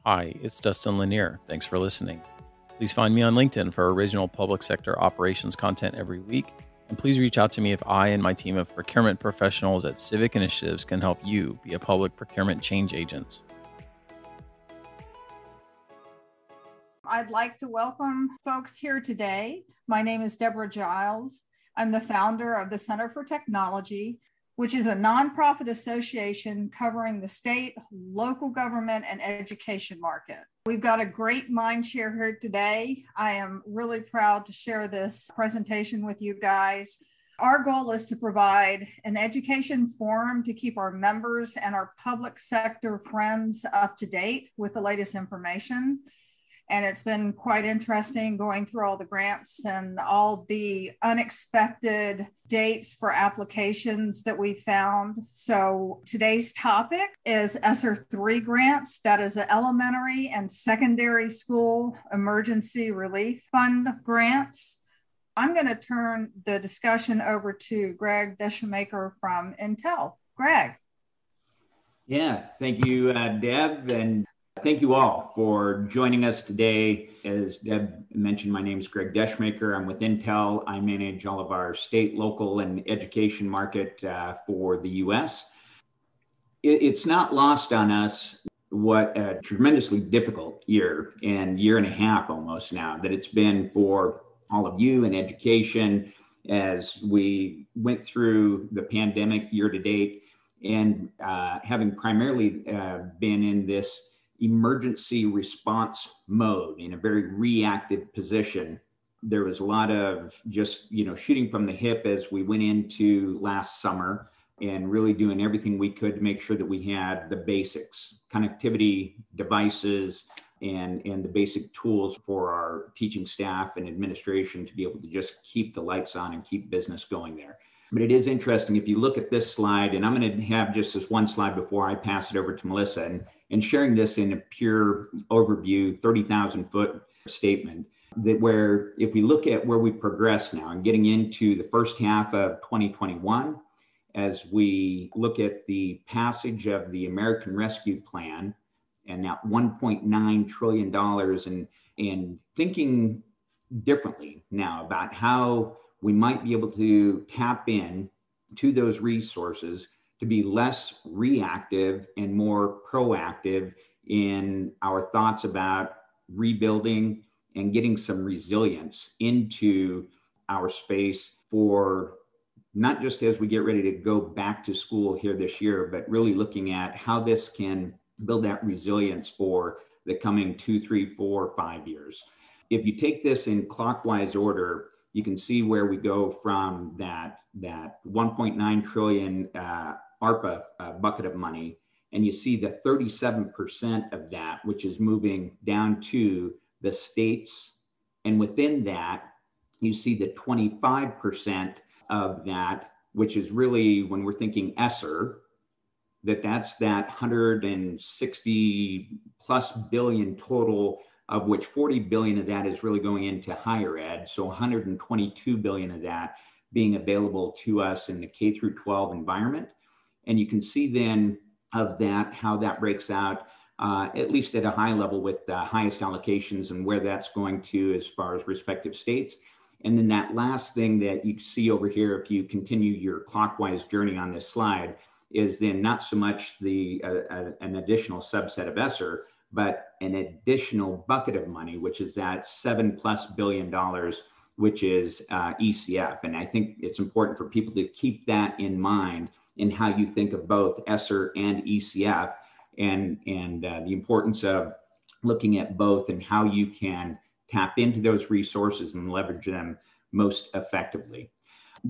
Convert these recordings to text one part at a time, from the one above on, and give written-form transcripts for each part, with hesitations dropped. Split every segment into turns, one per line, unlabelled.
Hi, it's Dustin Lanier. Thanks for listening. Please find me on LinkedIn for original public sector operations content every week. And please reach out to me if I and my team of procurement professionals at Civic Initiatives can help you be a public procurement change agent.
I'd like to welcome folks here today. My name is Deborah Giles. I'm the founder of the Center for Technology, which is a nonprofit association covering the state, local government, and education market. We've got a great mind share here today. I am really proud to share this presentation with you guys. Our goal is to provide an education forum to keep our members and our public sector friends up to date with the latest information. And it's been quite interesting going through all the grants and all the unexpected dates for applications that we found. So today's topic is ESSER 3 grants. That is the Elementary and Secondary School Emergency Relief Fund grants. I'm going to turn the discussion over to Gregg Descheemaeker from Intel. Greg.
Yeah, thank you, Deb. And thank you all for joining us today. As Deb mentioned, my name is Gregg Descheemaeker. I'm with Intel. I manage all of our state, local, and education market for the U.S. It's not lost on us what a tremendously difficult year and a half almost now that it's been for all of you in education as we went through the pandemic year to date and having primarily been in this emergency response mode in a very reactive position. There was a lot of just, shooting from the hip as we went into last summer and really doing everything we could to make sure that we had the basics, connectivity, devices, and the basic tools for our teaching staff and administration to be able to just keep the lights on and keep business going there. But it is interesting, if you look at this slide, and I'm going to have just this one slide before I pass it over to Melissa, and sharing this in a pure overview, 30,000 foot statement, that where if we look at where we progress now and getting into the first half of 2021, as we look at the passage of the American Rescue Plan and that $1.9 trillion and thinking differently now about how we might be able to tap in to those resources to be less reactive and more proactive in our thoughts about rebuilding and getting some resilience into our space for not just as we get ready to go back to school here this year, but really looking at how this can build that resilience for the coming 2, 3, 4, 5 years. If you take this in clockwise order, you can see where we go from that 1.9 trillion ARPA bucket of money, and you see the 37% of that, which is moving down to the states. And within that, you see the 25% of that, which is really, when we're thinking ESSER, that's that 160 plus billion total, of which 40 billion of that is really going into higher ed. So 122 billion of that being available to us in the K through 12 environment. And you can see then of that, how that breaks out, at least at a high level with the highest allocations and where that's going to as far as respective states. And then that last thing that you see over here, if you continue your clockwise journey on this slide, is then not so much an additional subset of ESSER, but an additional bucket of money, which is that $7+ billion, which is ECF. And I think it's important for people to keep that in mind in how you think of both ESSER and ECF and the importance of looking at both and how you can tap into those resources and leverage them most effectively.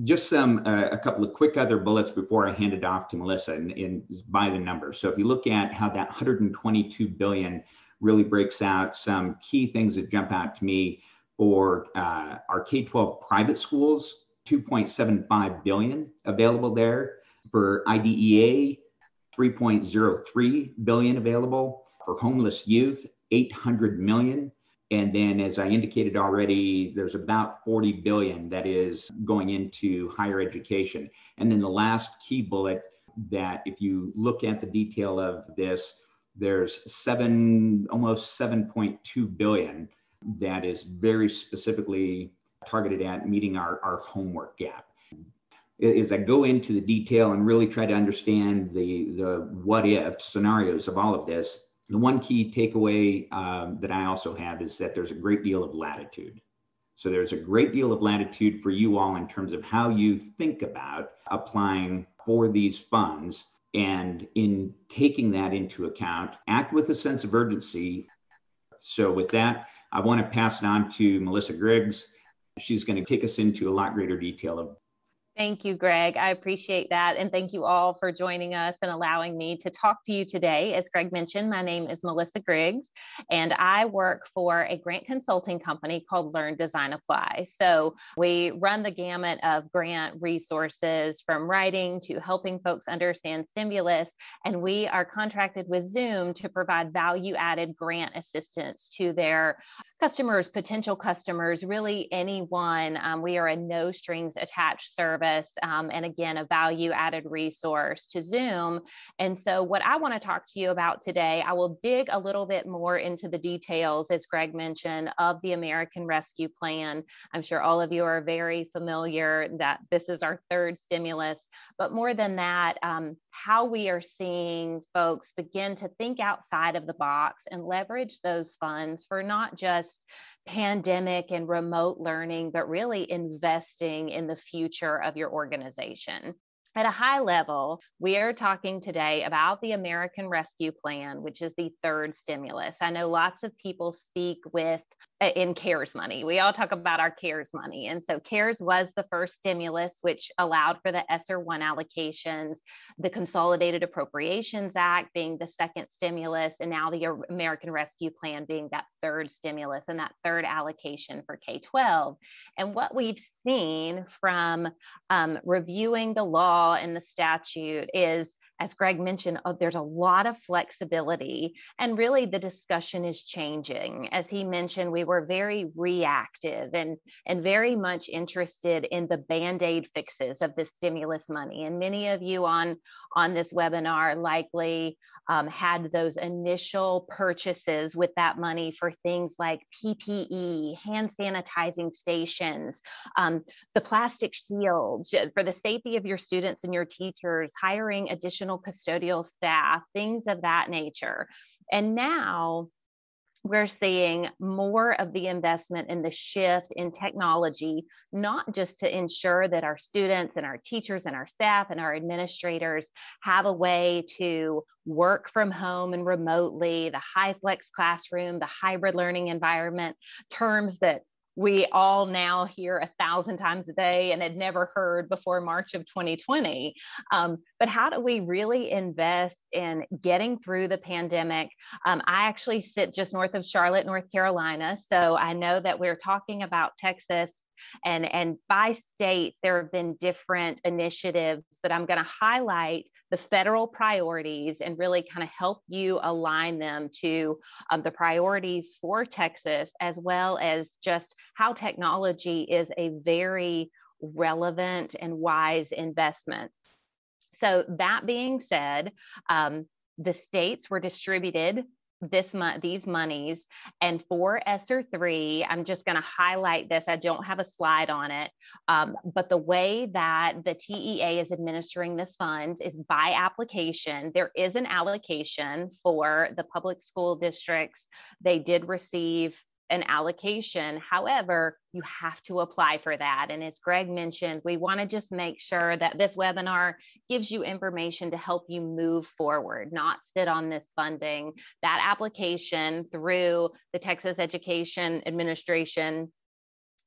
Just a couple of quick other bullets before I hand it off to Melissa in by the numbers. So if you look at how that 122 billion really breaks out, some key things that jump out to me for our K-12 private schools, 2.75 billion available there. For IDEA, 3.03 billion available. For homeless youth, 800 million. And then, as I indicated already, there's about 40 billion that is going into higher education. And then the last key bullet that if you look at the detail of this, there's almost 7.2 billion that is very specifically targeted at meeting our homework gap. As I go into the detail and really try to understand the what if scenarios of all of this, the one key takeaway that I also have is that there's a great deal of latitude. So there's a great deal of latitude for you all in terms of how you think about applying for these funds. And in taking that into account, act with a sense of urgency. So with that, I want to pass it on to Melissa Griggs. She's going to take us into a lot greater detail of.
Thank you, Greg. I appreciate that. And thank you all for joining us and allowing me to talk to you today. As Greg mentioned, my name is Melissa Griggs, and I work for a grant consulting company called Learn, Design, Apply. So we run the gamut of grant resources from writing to helping folks understand stimulus. And we are contracted with Zoom to provide value-added grant assistance to their customers, potential customers, really anyone. We are a no strings attached service. And again, a value added resource to Zoom. And so what I want to talk to you about today, I will dig a little bit more into the details, as Greg mentioned, of the American Rescue Plan. I'm sure all of you are very familiar that this is our third stimulus, but more than that, how we are seeing folks begin to think outside of the box and leverage those funds for not just pandemic and remote learning, but really investing in the future of your organization. At a high level, we are talking today about the American Rescue Plan, which is the third stimulus. I know lots of people speak in CARES money. We all talk about our CARES money. And so CARES was the first stimulus, which allowed for the ESSER 1 allocations, the Consolidated Appropriations Act being the second stimulus, and now the American Rescue Plan being that third stimulus and that third allocation for K-12. And what we've seen from reviewing the law and the statute is, as Greg mentioned, there's a lot of flexibility, and really the discussion is changing. As he mentioned, we were very reactive and very much interested in the Band-Aid fixes of the stimulus money. And many of you on this webinar likely had those initial purchases with that money for things like PPE, hand sanitizing stations, the plastic shields for the safety of your students and your teachers, hiring additional custodial staff, things of that nature. And now we're seeing more of the investment in the shift in technology, not just to ensure that our students and our teachers and our staff and our administrators have a way to work from home and remotely, the high flex classroom, the hybrid learning environment, terms that we all now hear 1,000 times a day and had never heard before March of 2020. But how do we really invest in getting through the pandemic? I actually sit just north of Charlotte, North Carolina. So I know that we're talking about Texas. And by states, there have been different initiatives, but I'm going to highlight the federal priorities and really kind of help you align them to the priorities for Texas, as well as just how technology is a very relevant and wise investment. So that being said, the states were distributed these monies, and for ESSER 3, I'm just going to highlight this. I don't have a slide on it, but the way that the TEA is administering this funds is by application. There is an allocation for the public school districts. They did receive an allocation. However, you have to apply for that. And as Greg mentioned, we want to just make sure that this webinar gives you information to help you move forward, not sit on this funding. That application through the Texas Education Administration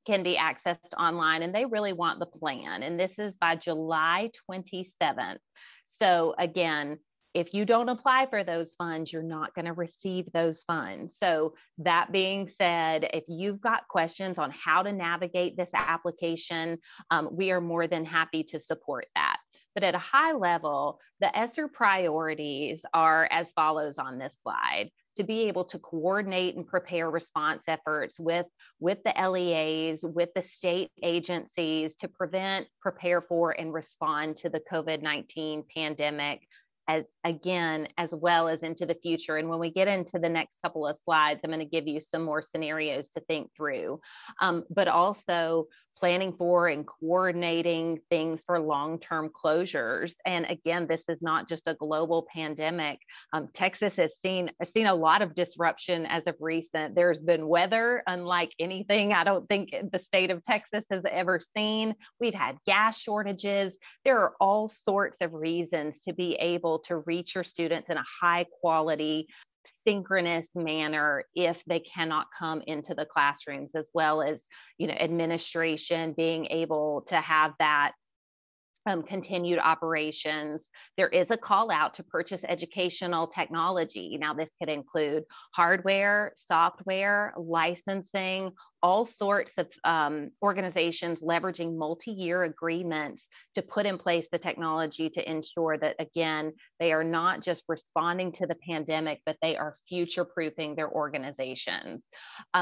can be accessed online, and they really want the plan. And this is by July 27th. So again, if you don't apply for those funds, you're not going to receive those funds. So that being said, if you've got questions on how to navigate this application, we are more than happy to support that. But at a high level, the ESSER priorities are as follows on this slide: to be able to coordinate and prepare response efforts with the LEAs, with the state agencies to prevent, prepare for, and respond to the COVID-19 pandemic, again, as well as into the future. And when we get into the next couple of slides, I'm going to give you some more scenarios to think through, but also planning for and coordinating things for long-term closures. And again, this is not just a global pandemic. Texas has seen a lot of disruption as of recent. There's been weather unlike anything I don't think the state of Texas has ever seen. We've had gas shortages. There are all sorts of reasons to be able to reach your students in a high quality, synchronous manner if they cannot come into the classrooms, as well as, administration being able to have that continued operations. There is a call out to purchase educational technology. Now, this could include hardware, software, licensing, all sorts of organizations leveraging multi-year agreements to put in place the technology to ensure that, again, they are not just responding to the pandemic, but they are future-proofing their organizations.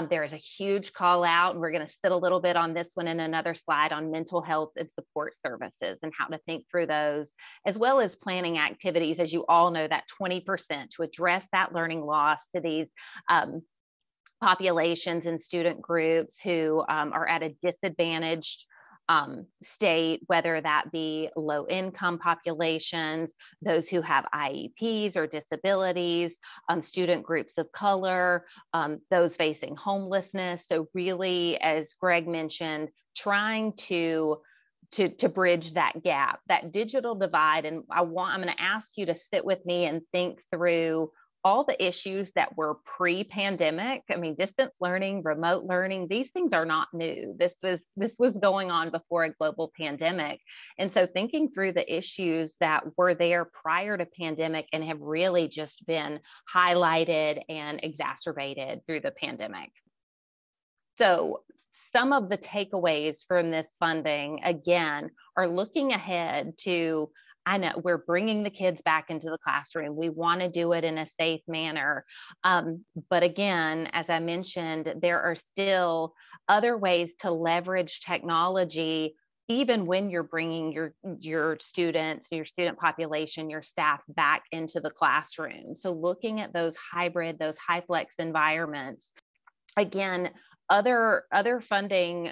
There is a huge call out, and we're going to sit a little bit on this one in another slide, on mental health and support services and how to think through those, as well as planning activities, as you all know, that 20% to address that learning loss to these populations and student groups who are at a disadvantaged state, whether that be low income populations, those who have IEPs or disabilities, student groups of color, those facing homelessness. So really, as Greg mentioned, trying to bridge that gap, that digital divide. And I'm going to ask you to sit with me and think through all the issues that were pre-pandemic. I mean, distance learning, remote learning, these things are not new. This was going on before a global pandemic. And so thinking through the issues that were there prior to pandemic and have really just been highlighted and exacerbated through the pandemic. So some of the takeaways from this funding, again, are looking ahead to, I know we're bringing the kids back into the classroom. We want to do it in a safe manner. But again, as I mentioned, there are still other ways to leverage technology, even when you're bringing your students, your student population, your staff back into the classroom. So looking at those hybrid, those high flex environments. Again, other funding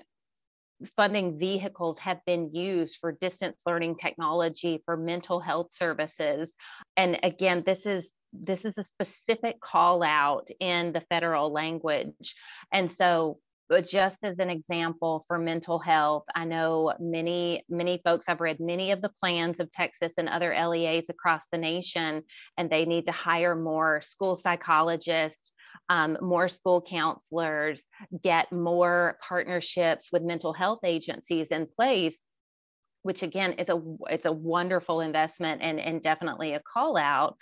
vehicles have been used for distance learning technology, for mental health services. And again, this is a specific call out in the federal language. And so, but just as an example for mental health, I know many folks, I've read many of the plans of Texas and other LEAs across the nation, and they need to hire more school psychologists, more school counselors, get more partnerships with mental health agencies in place, which again is a wonderful investment and definitely a call out.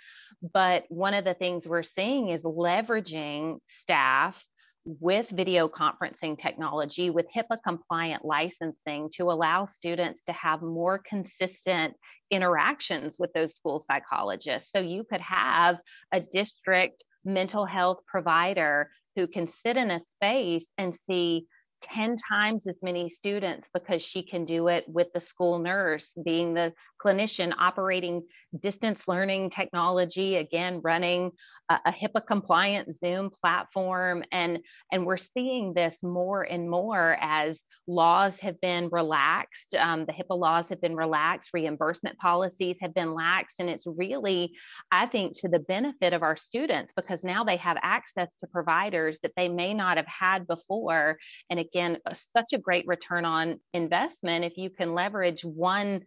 But one of the things we're seeing is leveraging staff with video conferencing technology, with HIPAA compliant licensing, to allow students to have more consistent interactions with those school psychologists. So you could have a district mental health provider who can sit in a space and see 10 times as many students, because she can do it with the school nurse being the clinician operating distance learning technology, again, running a HIPAA compliant Zoom platform. And we're seeing this more and more as laws have been relaxed. The HIPAA laws have been relaxed, reimbursement policies have been laxed. And it's really, I think, to the benefit of our students, because now they have access to providers that they may not have had before. And again, such a great return on investment if you can leverage one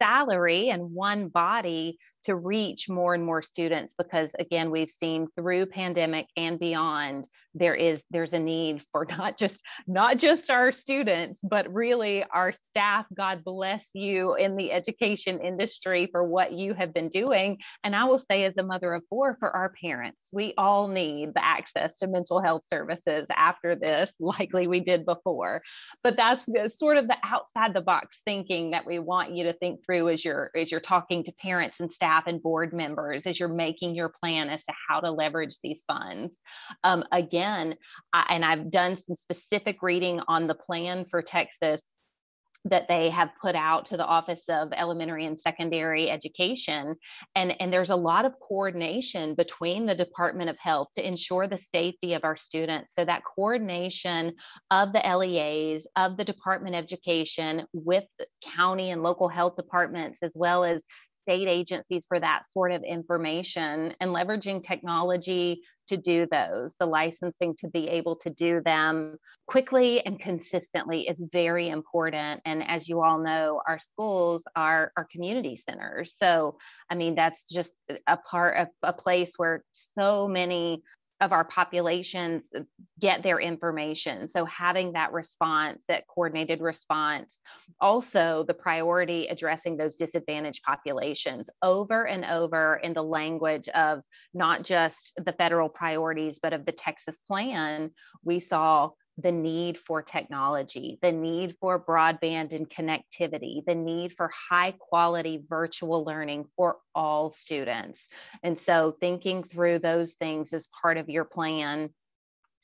salary and one body to reach more and more students, because again, we've seen through pandemic and beyond, there's a need for not just our students, but really our staff. God bless you in the education industry for what you have been doing. And I will say, as a mother of four, for our parents, we all need the access to mental health services after this, likely we did before. But that's sort of the outside the box thinking that we want you to think through as you're talking to parents and staff and board members, as you're making your plan as to how to leverage these funds. Again, and I've done some specific reading on the plan for Texas that they have put out to the Office of Elementary and Secondary Education. And there's a lot of coordination between the Department of Health to ensure the safety of our students. So that coordination of the LEAs, of the Department of Education with county and local health departments, as well as state agencies for that sort of information, and leveraging technology to do those, the licensing to be able to do them quickly and consistently is very important. And as you all know, our schools are community centers. So, I mean, that's just a part of a place where so many of our populations get their information. So having that response, that coordinated response, also the priority addressing those disadvantaged populations over and over in the language of not just the federal priorities, but of the Texas plan, we saw the need for technology, the need for broadband and connectivity, the need for high quality virtual learning for all students. And so thinking through those things as part of your plan.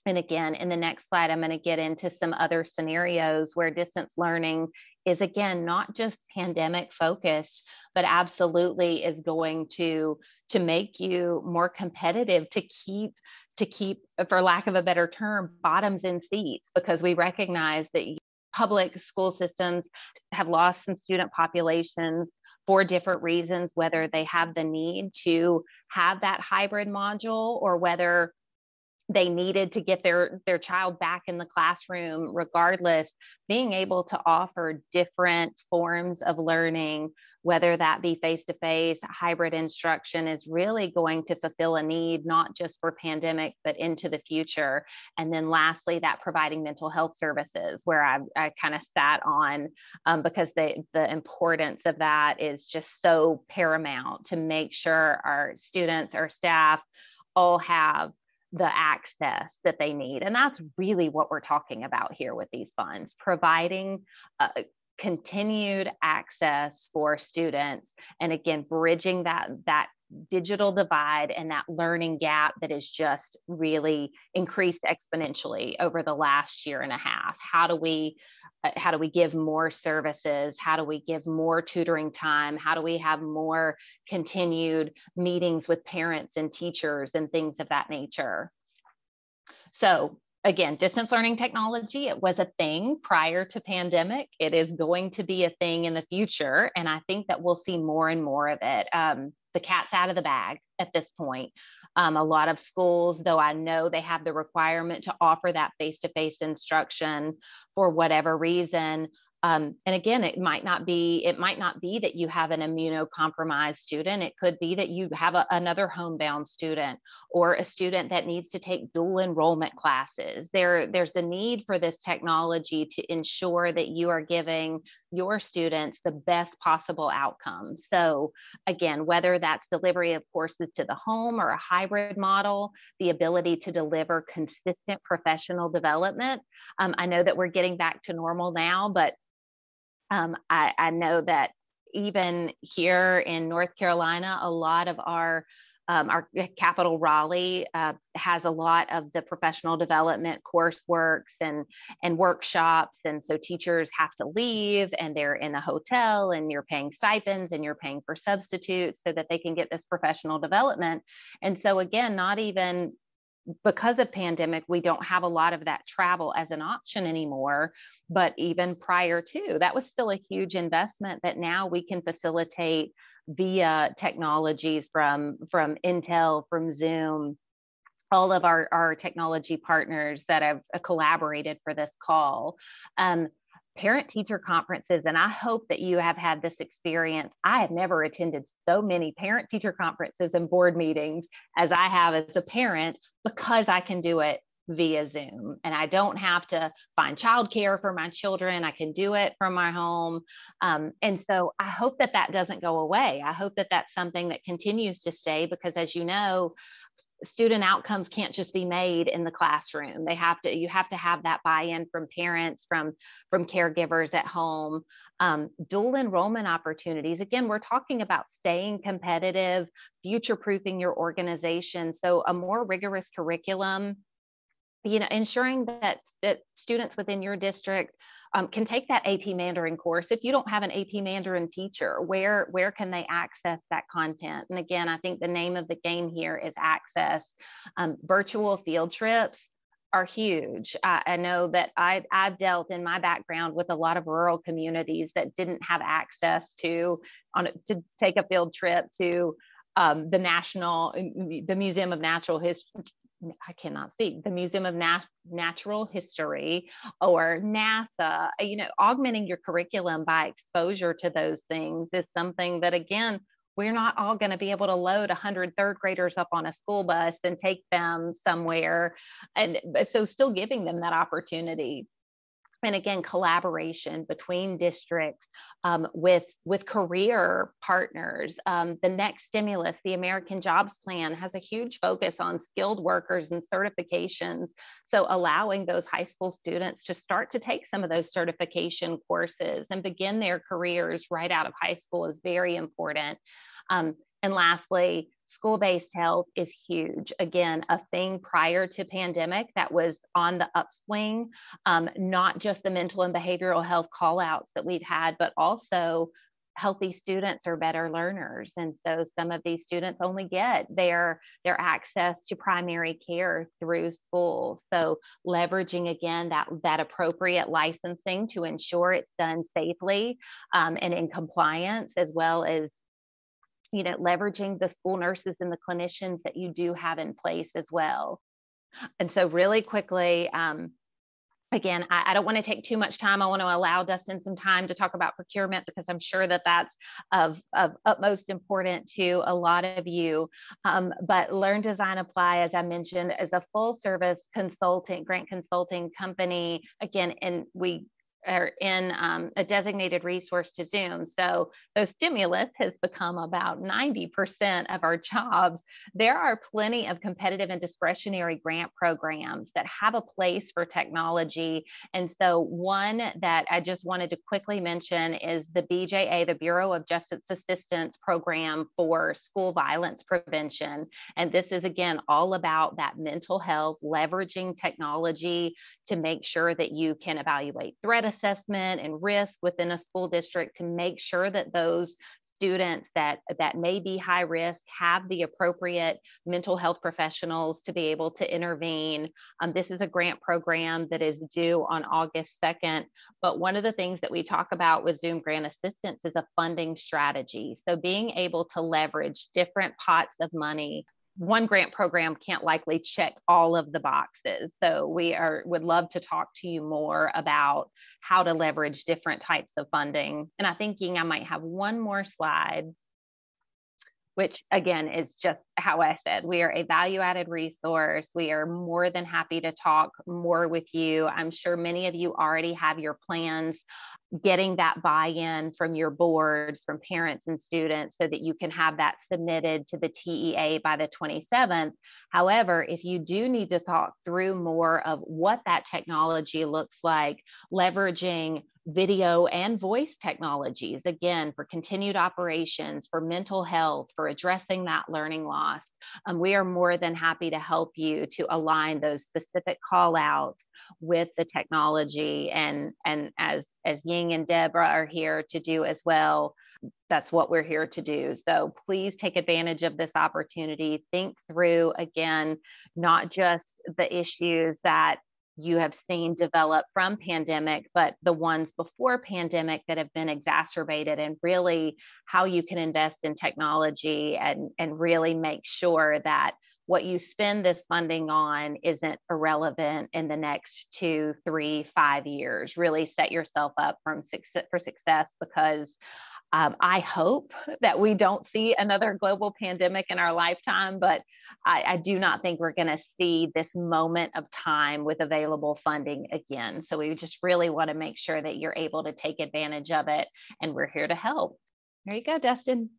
And again, in the next slide, I'm going to get into some other scenarios where distance learning is, again, not just pandemic focused, but absolutely is going to make you more competitive, to keep, for lack of a better term, bottoms in seats, because we recognize that public school systems have lost some student populations for different reasons, whether they have the need to have that hybrid module or whether they needed to get their child back in the classroom. Regardless, being able to offer different forms of learning, whether that be face-to-face, hybrid instruction, is really going to fulfill a need, not just for pandemic, but into the future. And then lastly, that providing mental health services, where I kind of sat on, because the importance of that is just so paramount, to make sure our students, our staff all have the access that they need. And that's really what we're talking about here with these funds, providing continued access for students. And again, bridging that digital divide and that learning gap that is just really increased exponentially over the last year and a half. How do we give more services? How do we give more tutoring time? How do we have more continued meetings with parents and teachers and things of that nature? So again, distance learning technology, it was a thing prior to pandemic. It is going to be a thing in the future. And I think that we'll see more and more of it. The cat's out of the bag at this point. A lot of schools, though I know they have the requirement to offer that face-to-face instruction for whatever reason. And again, it might not be that you have an immunocompromised student. It could be that you have another homebound student or a student that needs to take dual enrollment classes. There's the need for this technology to ensure that you are giving your students the best possible outcomes. So again, whether that's delivery of courses to the home or a hybrid model, the ability to deliver consistent professional development. I know that we're getting back to normal now, but I know that even here in North Carolina, a lot of our capital, Raleigh, has a lot of the professional development courseworks and workshops. And so teachers have to leave and they're in a hotel and you're paying stipends and you're paying for substitutes so that they can get this professional development. And so again, not even because of pandemic, we don't have a lot of that travel as an option anymore, but even prior to, that was still a huge investment that now we can facilitate via technologies from Intel, from Zoom, all of our technology partners that have collaborated for this call. Parent-teacher conferences, and I hope that you have had this experience. I have never attended so many parent-teacher conferences and board meetings as I have as a parent, because I can do it via Zoom and I don't have to find childcare for my children. I can do it from my home. And so I hope that doesn't go away. I hope that that's something that continues to stay, because as you know, student outcomes can't just be made in the classroom. You have to have that buy-in from parents, from caregivers at home. Dual enrollment opportunities. Again, we're talking about staying competitive, future-proofing your organization. So a more rigorous curriculum ensuring that students within your district can take that AP Mandarin course. If you don't have an AP Mandarin teacher, where can they access that content? And again, I think the name of the game here is access. Virtual field trips are huge. I know that I've dealt in my background with a lot of rural communities that didn't have access to take a field trip to the Museum of Natural History. I cannot speak, the Museum of Natural History or NASA. Augmenting your curriculum by exposure to those things is something that, again, we're not all going to be able to load 100 third graders up on a school bus and take them somewhere. And so still giving them that opportunity. And again, collaboration between districts with career partners. The next stimulus, the American Jobs Plan, has a huge focus on skilled workers and certifications. So allowing those high school students to start to take some of those certification courses and begin their careers right out of high school is very important. And lastly, school-based health is huge. Again, a thing prior to pandemic that was on the upswing, not just the mental and behavioral health call-outs that we've had, but also healthy students are better learners. And so some of these students only get their access to primary care through school. So leveraging, again, that appropriate licensing to ensure it's done safely and in compliance, as well as leveraging the school nurses and the clinicians that you do have in place as well. And so really quickly, again, I don't want to take too much time. I want to allow Dustin some time to talk about procurement, because I'm sure that that's of utmost importance to a lot of you. But Learn, Design, Apply, as I mentioned, is a full service grant consulting company. Again, and we are in a designated resource to Zoom. So those stimulus has become about 90% of our jobs. There are plenty of competitive and discretionary grant programs that have a place for technology. And so one that I just wanted to quickly mention is the BJA, the Bureau of Justice Assistance program for school violence prevention. And this is, again, all about that mental health, leveraging technology to make sure that you can evaluate threat assessment and risk within a school district to make sure that those students that may be high risk have the appropriate mental health professionals to be able to intervene. This is a grant program that is due on August 2nd. But one of the things that we talk about with Zoom Grant Assistance is a funding strategy. So being able to leverage different pots of money. One grant program can't likely check all of the boxes. So would love to talk to you more about how to leverage different types of funding. And I'm thinking I might have one more slide, which again is just how I said, we are a value-added resource. We are more than happy to talk more with you. I'm sure many of you already have your plans, getting that buy-in from your boards, from parents and students, so that you can have that submitted to the TEA by the 27th. However, if you do need to talk through more of what that technology looks like, leveraging video and voice technologies, again, for continued operations, for mental health, for addressing that learning loss, we are more than happy to help you to align those specific call outs with the technology. And as Ying and Deborah are here to do as well, that's what we're here to do. So please take advantage of this opportunity. Think through, again, not just the issues that you have seen develop from pandemic, but the ones before pandemic that have been exacerbated, and really how you can invest in technology and really make sure that what you spend this funding on isn't irrelevant in the next 2, 3, 5 years. Really set yourself up for success, because I hope that we don't see another global pandemic in our lifetime, but I do not think we're going to see this moment of time with available funding again. So we just really want to make sure that you're able to take advantage of it, and we're here to help. There you go, Dustin.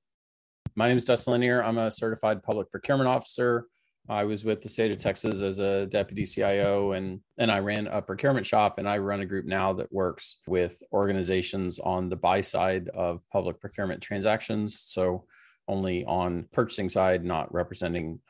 My name is Dustin Lanier. I'm a certified public procurement officer. I was with the state of Texas as a deputy CIO, and I ran a procurement shop, and I run a group now that works with organizations on the buy side of public procurement transactions. So only on purchasing side, not representing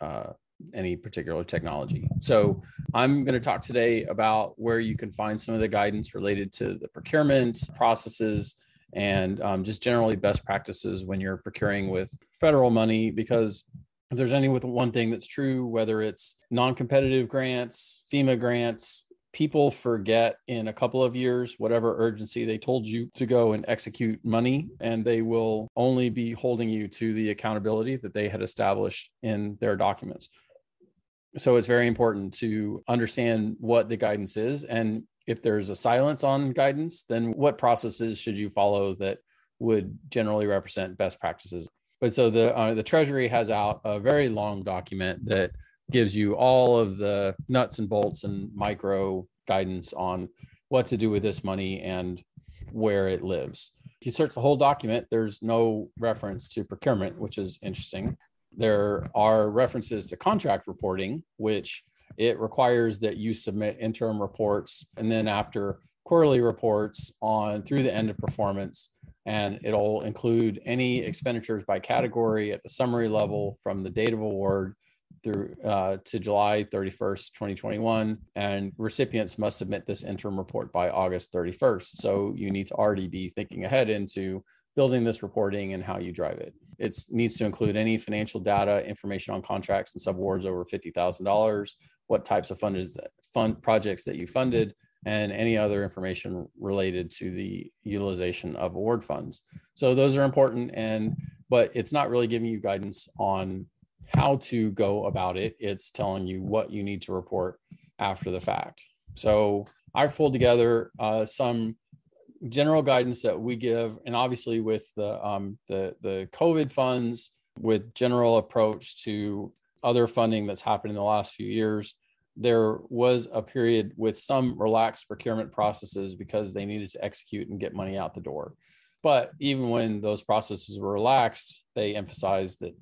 any particular technology. So I'm going to talk today about where you can find some of the guidance related to the procurement processes and just generally best practices when you're procuring with federal money, because if there's any with one thing that's true, whether it's non-competitive grants, FEMA grants, people forget in a couple of years whatever urgency they told you to go and execute money, and they will only be holding you to the accountability that they had established in their documents. So it's very important to understand what the guidance is, and if there's a silence on guidance, then what processes should you follow that would generally represent best practices. But so the Treasury has out a very long document that gives you all of the nuts and bolts and micro guidance on what to do with this money and where it lives. If you search the whole document, there's no reference to procurement, which is interesting. There are references to contract reporting, which it requires that you submit interim reports and then after quarterly reports on through the end of performance. And it'll include any expenditures by category at the summary level from the date of award through to July 31st, 2021. And recipients must submit this interim report by August 31st. So you need to already be thinking ahead into building this reporting and how you drive it. It needs to include any financial data, information on contracts and subawards over $50,000, what types of fund projects that you funded, and any other information related to the utilization of award funds. So those are important, but it's not really giving you guidance on how to go about it. It's telling you what you need to report after the fact. So I've pulled together some general guidance that we give, and obviously with the COVID funds, with general approach to other funding that's happened in the last few years, there was a period with some relaxed procurement processes because they needed to execute and get money out the door. But even when those processes were relaxed, they emphasized that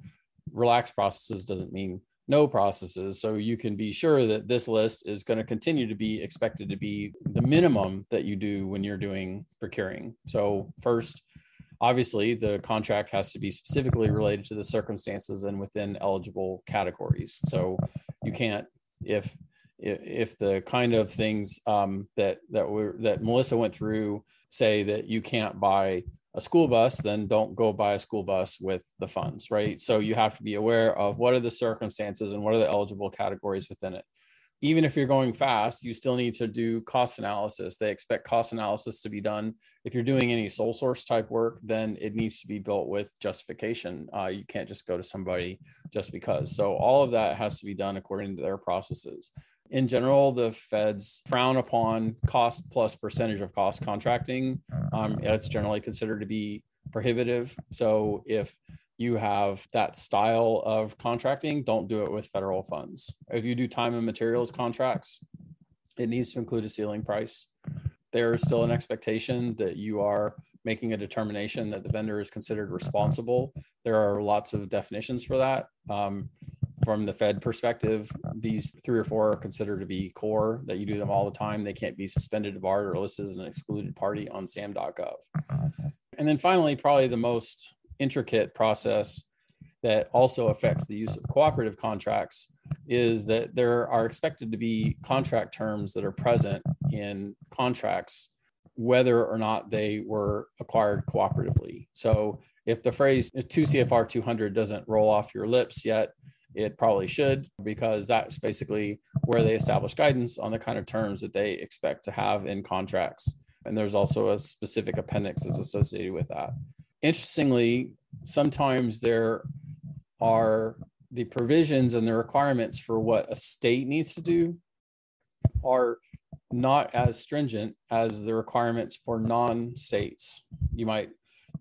relaxed processes doesn't mean no processes. So you can be sure that this list is going to continue to be expected to be the minimum that you do when you're doing procuring. So first, obviously, the contract has to be specifically related to the circumstances and within eligible categories. So you can't, if the kind of things that Melissa went through say that you can't buy a school bus, then don't go buy a school bus with the funds, right? So you have to be aware of what are the circumstances and what are the eligible categories within it. Even if you're going fast, you still need to do cost analysis. They expect cost analysis to be done. If you're doing any sole source type work, then it needs to be built with justification. You can't just go to somebody just because. So all of that has to be done according to their processes. In general, the feds frown upon cost plus percentage of cost contracting. It's generally considered to be prohibitive. So if you have that style of contracting, don't do it with federal funds. If you do time and materials contracts, it needs to include a ceiling price. There is still an expectation that you are making a determination that the vendor is considered responsible. There are lots of definitions for that. From the Fed perspective, these 3 or 4 are considered to be core, that you do them all the time. They can't be suspended, debarred, or listed as an excluded party on SAM.gov. And then finally, probably the most intricate process that also affects the use of cooperative contracts is that there are expected to be contract terms that are present in contracts, whether or not they were acquired cooperatively. So if the phrase 2 CFR 200 doesn't roll off your lips yet, it probably should, because that's basically where they establish guidance on the kind of terms that they expect to have in contracts. And there's also a specific appendix that's associated with that. Interestingly, sometimes there are the provisions and the requirements for what a state needs to do are not as stringent as the requirements for non-states. You might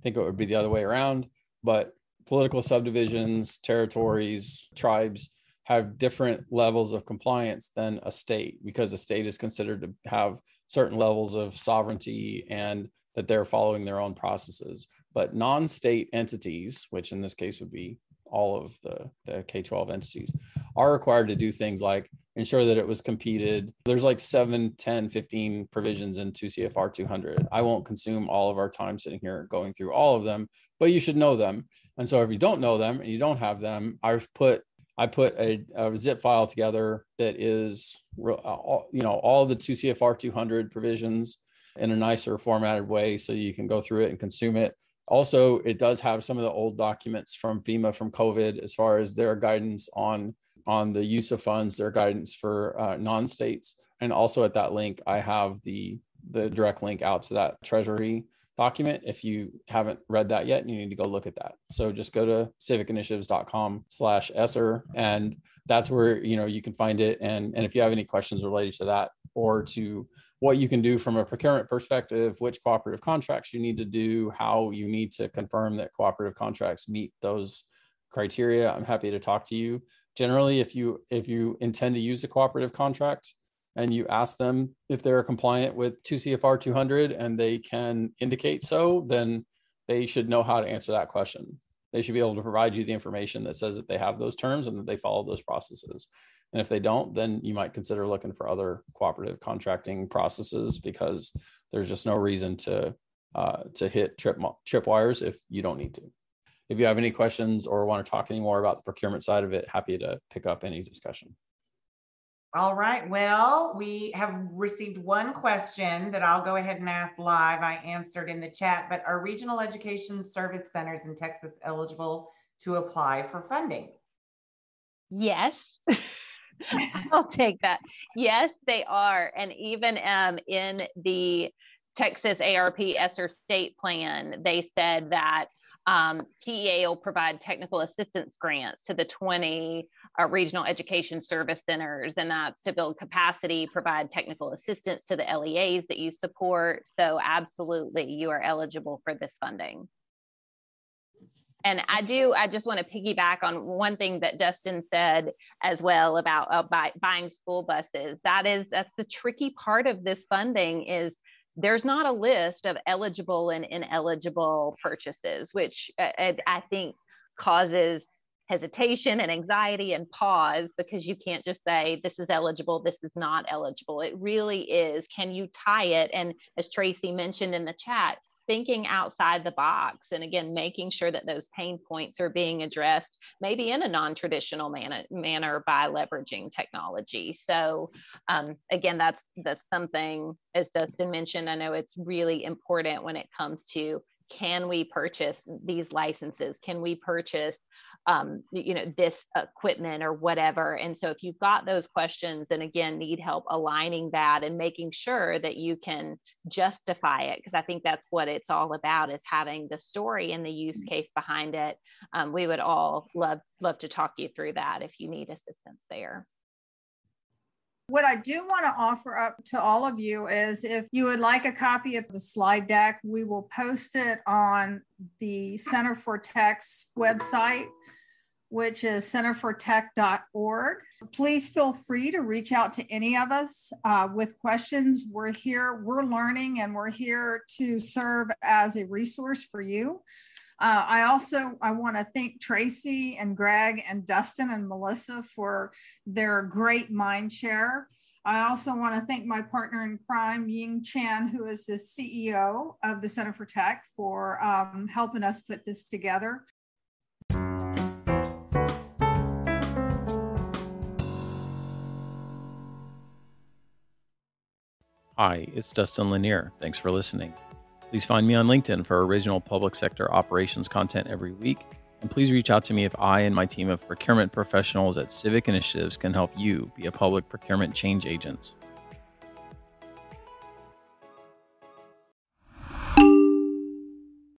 think it would be the other way around, but political subdivisions, territories, tribes have different levels of compliance than a state, because a state is considered to have certain levels of sovereignty and that they're following their own processes. But non-state entities, which in this case would be all of the K-12 entities, are required to do things like ensure that it was competed. There's like 7, 10, 15 provisions in 2 CFR 200. I won't consume all of our time sitting here going through all of them, but you should know them. And so if you don't know them and you don't have them, I've put I put a zip file together that is, all the 2 CFR 200 provisions in a nicer formatted way so you can go through it and consume it. Also, it does have some of the old documents from FEMA from COVID as far as their guidance on the use of funds, their guidance for non-states. And also at that link, I have the direct link out to that Treasury document. If you haven't read that yet, you need to go look at that. So just go to civicinitiatives.com/ESSER, and that's where you can find it. And if you have any questions related to that or to what you can do from a procurement perspective, which cooperative contracts you need to do, how you need to confirm that cooperative contracts meet those criteria, I'm happy to talk to you. Generally, if you intend to use a cooperative contract and you ask them if they're compliant with 2 CFR 200 and they can indicate so, then they should know how to answer that question. They should be able to provide you the information that says that they have those terms and that they follow those processes. And if they don't, then you might consider looking for other cooperative contracting processes, because there's just no reason to hit tripwires if you don't need to. If you have any questions or want to talk any more about the procurement side of it, happy to pick up any discussion.
All right. Well, we have received one question that I'll go ahead and ask live. I answered in the chat, but are regional education service centers in Texas eligible to apply for funding?
Yes. I'll take that. Yes, they are. And even in the Texas ARP ESSER state plan, they said that TEA will provide technical assistance grants to the 20 regional education service centers, and that's to build capacity, provide technical assistance to the LEAs that you support. So absolutely, you are eligible for this funding. And I just want to piggyback on one thing that Dustin said as well about buying school buses. That's the tricky part of this funding is there's not a list of eligible and ineligible purchases, which I think causes hesitation and anxiety and pause, because you can't just say, this is eligible, this is not eligible. It really is, can you tie it? And as Tracie mentioned in the chat, thinking outside the box, and again, making sure that those pain points are being addressed, maybe in a non-traditional manner by leveraging technology. So again, that's something, as Dustin mentioned, I know it's really important when it comes to, can we purchase these licenses? Can we purchase this equipment or whatever? And so if you've got those questions and again, need help aligning that and making sure that you can justify it, because I think that's what it's all about, is having the story and the use case behind it. We would all love to talk you through that if you need assistance there.
What I do want to offer up to all of you is, if you would like a copy of the slide deck, we will post it on the Center for Tech's website, which is centerfortech.org. Please feel free to reach out to any of us with questions. We're here, we're learning, and we're here to serve as a resource for you. I want to thank Tracie and Gregg and Dustin and Melissa for their great mind share. I also want to thank my partner in crime, Ying Chan, who is the CEO of the Center for Tech, for helping us put this together.
Hi, it's Dustin Lanier. Thanks for listening. Please find me on LinkedIn for original public sector operations content every week. And please reach out to me if I and my team of procurement professionals at Civic Initiatives can help you be a public procurement change agent.